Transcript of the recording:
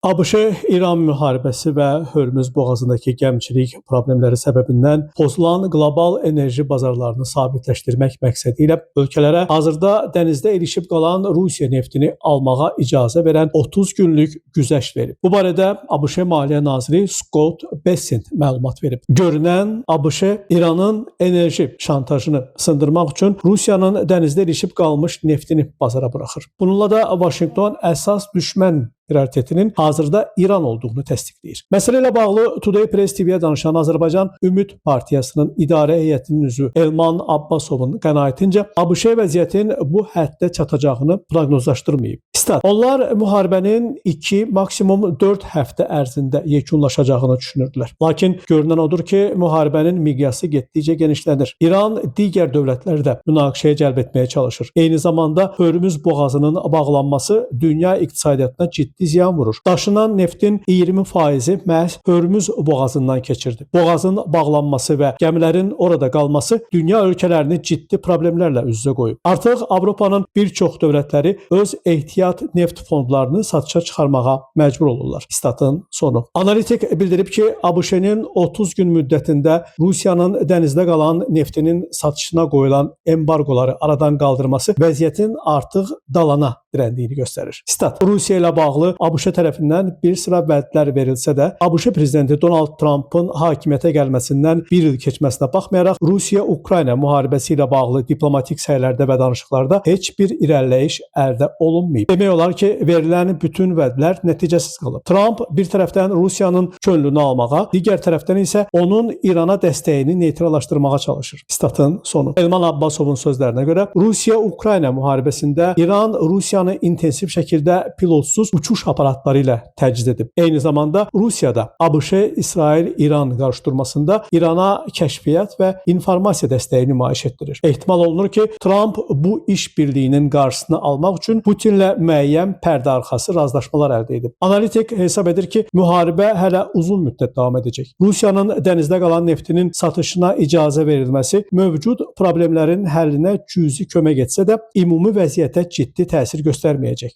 ABŞ-İran müharibəsi və Hörmüz boğazındakı gəmiçilik problemləri səbəbindən pozulan qlobal enerji bazarlarını sabitləşdirmək məqsədi ilə ölkələrə hazırda dənizdə ilişib qalan Rusiya neftini almağa icazə verən 30 günlük güzəşt verib. Bu barədə ABŞ Maliyyə naziri Scott Bessent məlumat verib. Görünən ABŞ İranın enerji şantajını sındırmaq üçün Rusiyanın dənizdə ilişib qalmış neftini bazara buraxır. Bununla da Vaşinqton əsas düşmən prioritetinin hazırda İran olduğunu təsdiqləyir. Məsələ ilə bağlı Today Press TV-yə danışan Azərbaycan Ümid Partiyasının idarə heyətinin üzvü Elman Abbasovun qənaətincə ABŞ vəziyyətin bu həddə çatacağını proqnozlaşdırmayıb. Stat: Onlar müharibənin 2, maksimum 4 həftə ərzində yekunlaşacağını düşünürdülər. Lakin görünən odur ki, müharibənin miqyası getdikcə genişlənir. İran digər dövlətləri də münaqişəyə cəlb etməyə çalışır. Eyni zamanda Hörmüz boğazının bağlanması dünya iqtisadiyyatına ciddi ziyan vurur. Daşınan neftin 20% məhz Hörmüz boğazından keçirdi. Boğazın bağlanması və gəmilərin orada qalması dünya ölkələrini ciddi problemlərlə üz-üzə qoyub. Artıq Avropanın bir çox dövlətləri öz ehtiyat neft fondlarını satışa çıxarmağa məcbur olurlar. Statın sonu. Analitik bildirib ki, ABŞ-nin 30 gün müddətində Rusiyanın dənizdə qalan neftinin satışına qoyulan embargoları aradan qaldırması vəziyyətin artıq dalana dirəndiyini göstərir. Stat: Rusiya ilə bağlı ABŞ tərəfindən bir sıra vədlər verilsə də, ABŞ prezidenti Donald Trumpın hakimiyyətə gəlməsindən bir il keçməsinə baxmayaraq, Rusiya-Ukrayna müharibəsi ilə bağlı diplomatik səylərdə və danışıqlarda heç bir irəliləyiş əldə olunmayıb. Demək olar ki, verilən bütün vədlər nəticəsiz qalıb. Trump bir tərəfdən Rusiyanın könlünü almağa, digər tərəfdən isə onun İrana dəstəyini neytrallaşdırmağa çalışır. Statın sonu. Elman Abbasovun sözlərinə görə, Rusiya-Ukrayna müharibəsində İran Rusiyanı intensiv şəkildə pilotsuz uçuş aparatları ilə təchiz edib. Eyni zamanda Rusiyada ABŞ-İsrail-İran qarşıdurmasında İrana kəşfiyyat və informasiya dəstəyi nümayiş etdirir. Ehtimal olunur ki, Trump bu iş birliyinin qarşısını almaq üçün Putinlə müəyyən pərdəarxası razılaşmalar əldə edib. Analitik hesab edir ki, müharibə hələ uzun müddət davam edəcək. Rusiyanın dənizdə qalan neftinin satışına icazə verilməsi mövcud problemlərin həllinə cüzi kömək etsə də, ümumi vəziyyətə ciddi təsir göstərməyəcək.